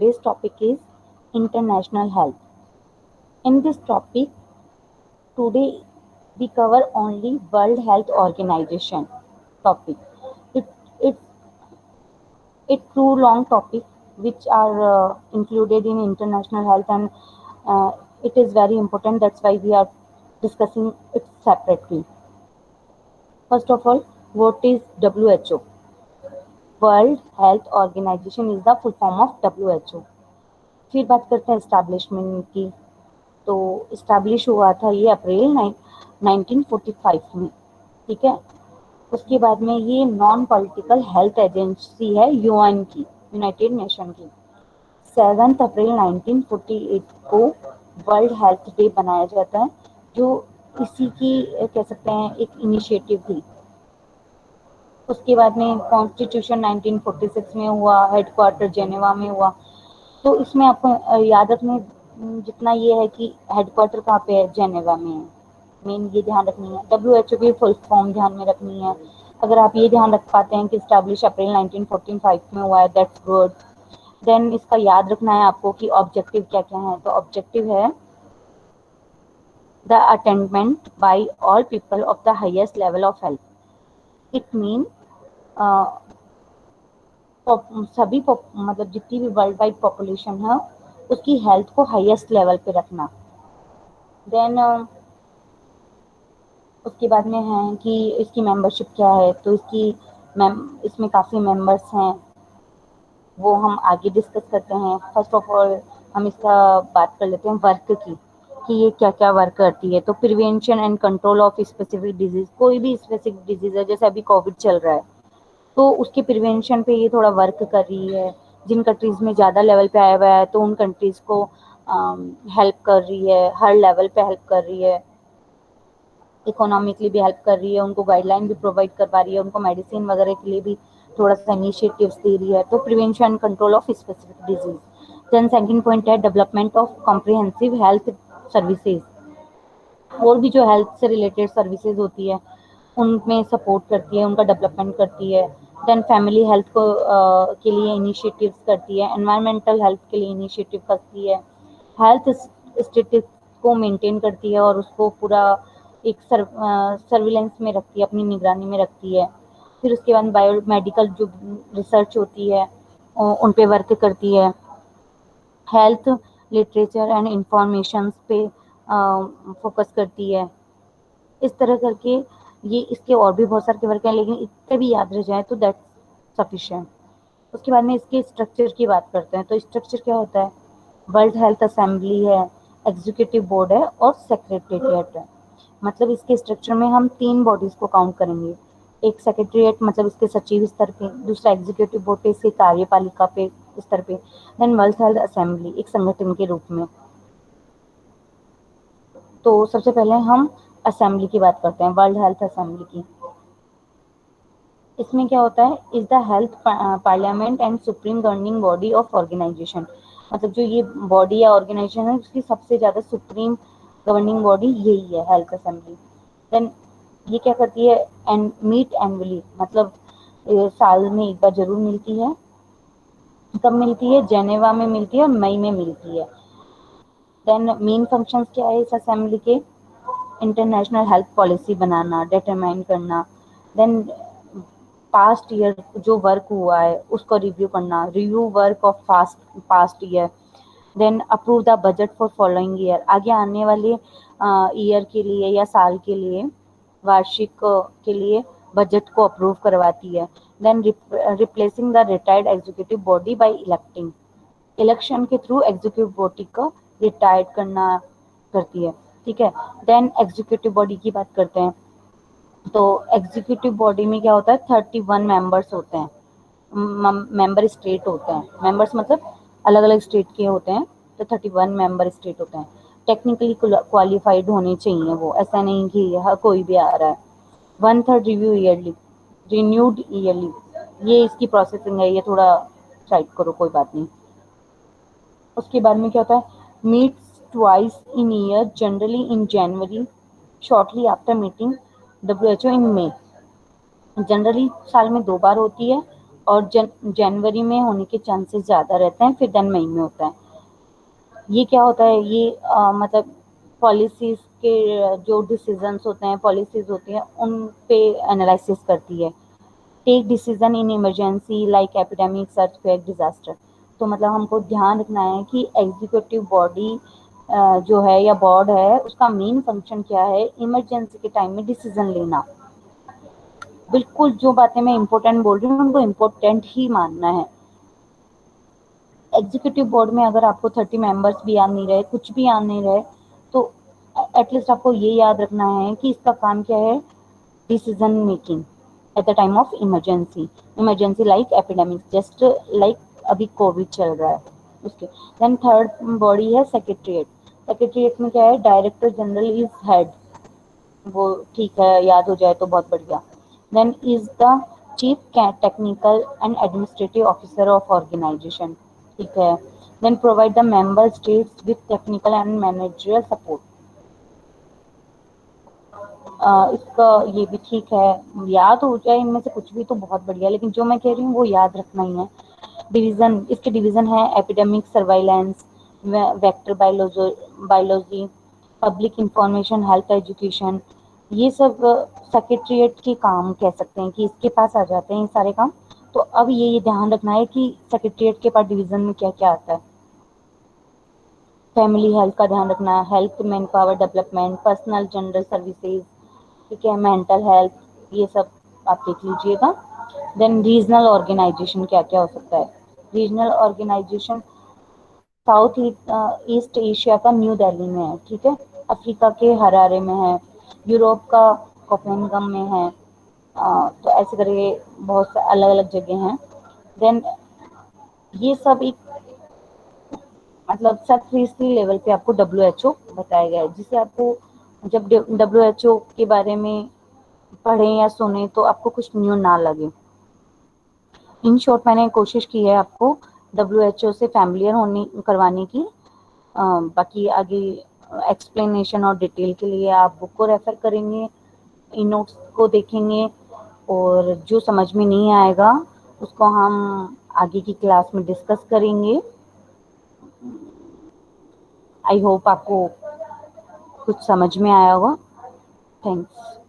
Today's topic is international health. In this topic, today we cover only World Health Organization topic. It it's a too long topic which are included in international health, and it is very important. That's why we are discussing it separately. First of all, what is WHO? World Health Organization is the full form of WHO. फिर बात करते हैं establishment की। तो establish हुआ था ये अप्रैल 1945 में, ठीक है। उसके बाद में ये नॉन पॉलिटिकल हेल्थ एजेंसी है यूएन की, यूनाइटेड नेशन की। 7 अप्रैल 1948 को वर्ल्ड हेल्थ डे बनाया जाता है, जो इसी की कह सकते हैं एक इनिशिएटिव थी। उसके बाद में कॉन्स्टिट्यूशन 1946 में हुआ, हेडक्वार्टर जेनेवा में हुआ। तो इसमें आपको याद रखने जितना ये है कि हेडक्वार्टर कहाँ पे है, जेनेवा में है। मेन ये ध्यान रखनी है। WHO की फुल फॉर्म ध्यान में रखनी है। अगर आप ये ध्यान रख पाते हैं कि स्टैब्लिश अप्रैल 1945 में हुआ है, दैट्स गुड। देन इसका याद रखना है आपको कि ऑब्जेक्टिव क्या क्या है। तो ऑब्जेक्टिव है the attainment by all people of the highest level of health. It mean सभी मतलब जितनी भी वर्ल्ड वाइड पॉपुलेशन है उसकी हेल्थ को हाईएस्ट लेवल पे रखना। देन उसके बाद में है कि इसकी मेंबरशिप क्या है। तो इसमें काफ़ी मेंबर्स हैं, वो हम आगे डिस्कस करते हैं। फर्स्ट ऑफ ऑल हम इसका बात कर लेते हैं वर्क की, कि ये क्या क्या वर्क करती है। तो prevention and control of specific disease, कोई भी स्पेसिफिक डिजीज है, जैसे अभी कोविड चल रहा है तो उसके प्रिवेंशन पे ये थोड़ा वर्क कर रही है। जिन कंट्रीज में ज़्यादा लेवल पे आया हुआ है तो उन कंट्रीज को हेल्प कर रही है, हर लेवल पे हेल्प कर रही है। इकोनॉमिकली भी हेल्प कर रही है, उनको गाइडलाइन भी प्रोवाइड करवा रही है, उनको मेडिसिन वगैरह के लिए भी थोड़ा सा इनिशिएटिव्स दे रही है। तो prevention control of specific disease. Then second point है development of comprehensive health services. और भी जो हेल्थ से रिलेटेड सर्विसेज होती है उनमें सपोर्ट करती है, उनका डेवलपमेंट करती है। देन फैमिली हेल्थ को के लिए इनिशिएटिव्स करती है, एनवायरमेंटल हेल्थ के लिए इनिशिएटिव करती है, हेल्थ स्टेटस को मेंटेन करती है और उसको पूरा एक सर्विलेंस में रखती है, अपनी निगरानी में रखती है। फिर उसके बाद बायोमेडिकल जो रिसर्च होती है उन पे वर्क करती है। हेल्थ लिटरेचर एंड इंफॉर्मेशन पे फोकस करती है। इस तरह करके ये इसके और भी बहुत सारे वर्क हैं, लेकिन इतने भी याद रह जाए तो दैट्स सफिशिएंट। उसके बाद में इसके स्ट्रक्चर की बात करते हैं। तो स्ट्रक्चर क्या होता है? वर्ल्ड हेल्थ असेंबली है, एग्जीक्यूटिव बोर्ड है और सेक्रेटेरिएट है। मतलब इसके स्ट्रक्चर में हम 3 बॉडीज को काउंट करेंगे। एक सेक्रेटेरिएट मतलब इसके सचिव स्तर पे, दूसरा एग्जीक्यूटिव बोर्ड पे, इसके कार्यपालिका पे स्तर पे, देन वर्ल्ड हेल्थ असेंबली एक संगठन के रूप में। तो सबसे पहले हम असेंबली की बात करते हैं, वर्ल्ड हेल्थ असेंबली की। इसमें क्या होता है? Is the health parliament and supreme governing body of organisation. मतलब जो ये बॉडी या ऑर्गेनाइजेशन है उसकी सबसे ज़्यादा सुप्रीम गवर्निंग बॉडी यही है, हेल्थ असेंबली। देन ये क्या करती है? एंड मीट एनुअली, मतलब साल में एक बार जरूर मिलती है। कब मिलती है? जेनेवा में मिलती है और मई में मिलती है। देन मेन फंक्शंस क्या है इस असेंबली के? इंटरनेशनल हेल्थ पॉलिसी बनाना, डिटरमाइन करना। देन पास्ट ईयर जो वर्क हुआ है उसको रिव्यू करना, review work of past year. Then approve the budget for following year, आगे आने वाले ईयर के लिए या साल के लिए, वार्षिक के लिए बजट को अप्रूव करवाती है। Then replacing the retired executive body by electing, election के थ्रू एग्जीक्यूटिव बॉडी को रिटायर्ड करना करती है, ठीक है। देन एग्जीक्यूटिव बॉडी की बात करते हैं। तो एग्जीक्यूटिव बॉडी में क्या होता है? 31 मेंबर्स होते हैं, मेंबर स्टेट होते हैं। मेंबर्स मतलब अलग अलग स्टेट के होते हैं, तो 31 मेंबर स्टेट होते हैं। टेक्निकली क्वालिफाइड होने चाहिए वो, ऐसा नहीं कि हर कोई भी आ रहा है। 1/3 रिव्यू ईयरली, रिन्यूड ईयरली, ये इसकी प्रोसेसिंग है, ये थोड़ा साइड करो, कोई बात नहीं। उसके बाद में क्या होता है? Meets twice in year, generally in January, shortly after meeting WHO in may. Generally साल में 2 बार होती है और जनवरी में होने के चांसेस ज़्यादा रहते हैं, फिर देन मई में होता है। ये क्या होता है, ये मतलब पॉलिसीज के जो डिसीजंस होते हैं, पॉलिसीज होती हैं, उन पे एनालिसिस करती है। Take decision in emergency like epidemic, earthquake, disaster. तो मतलब हमको ध्यान रखना है कि एग्जीक्यूटिव बॉडी जो है या बोर्ड है, उसका मेन फंक्शन क्या है, इमरजेंसी के टाइम में डिसीजन लेना। बिल्कुल जो बातें मैं इंपॉर्टेंट बोल रही हूँ उनको इम्पोर्टेंट ही मानना है। एग्जीक्यूटिव बोर्ड में अगर आपको 30 मेंबर्स भी याद नहीं रहे, कुछ भी याद नहीं रहे, तो एटलीस्ट आपको ये याद रखना है कि इसका काम क्या है, decision making at the time of emergency. Emergency like epidemic, just like अभी कोविड चल रहा है उसके। देन थर्ड बॉडी है सेक्रेटरीट। सेक्रेटरीट में क्या है, डायरेक्टर जनरल इज हेड, वो ठीक है, याद हो जाए तो बहुत बढ़िया। Then is the chief technical and administrative officer of organisation, ठीक है। Then provide the member states with technical and managerial support. इसका ये भी ठीक है, याद हो जाए इनमें से कुछ भी तो बहुत बढ़िया, लेकिन जो मैं कह रही हूँ वो याद रखना ही है। डिवीजन, इसके डिवीजन है epidemic surveillance, vector biology, public information, health education. ये सब सेक्रेटरीट के काम कह सकते हैं कि इसके पास आ जाते हैं ये सारे काम। तो अब ये ध्यान रखना है कि सेक्रेटरीट के पास डिवीजन में क्या क्या आता है। फैमिली हेल्थ का ध्यान रखना है, health man power development, personal general services, ठीक है, मेंटल हेल्थ, ये सब आप देख लीजिएगा। देन रीजनल ऑर्गेनाइजेशन क्या क्या हो सकता है। Regional organisation South East Asia का न्यू दिल्ली में है, ठीक है, अफ्रीका के हरारे में है, यूरोप का कोपेनगम में है। तो ऐसे करके बहुत से अलग अलग जगह हैं। देन ये सब एक मतलब सब 3 लेवल पे आपको WHO बताया गया है, जिसे आपको जब WHO के बारे में पढ़ें या सुने तो आपको कुछ न्यू ना लगे। इन शॉर्ट मैंने कोशिश की है आपको WHO से फैमिलियर होने करवाने की। बाकी आगे एक्सप्लेनेशन और डिटेल के लिए आप बुक को रेफर करेंगे, इन नोट्स को देखेंगे, और जो समझ में नहीं आएगा उसको हम आगे की क्लास में डिस्कस करेंगे। आई होप आपको कुछ समझ में आया होगा। थैंक्स।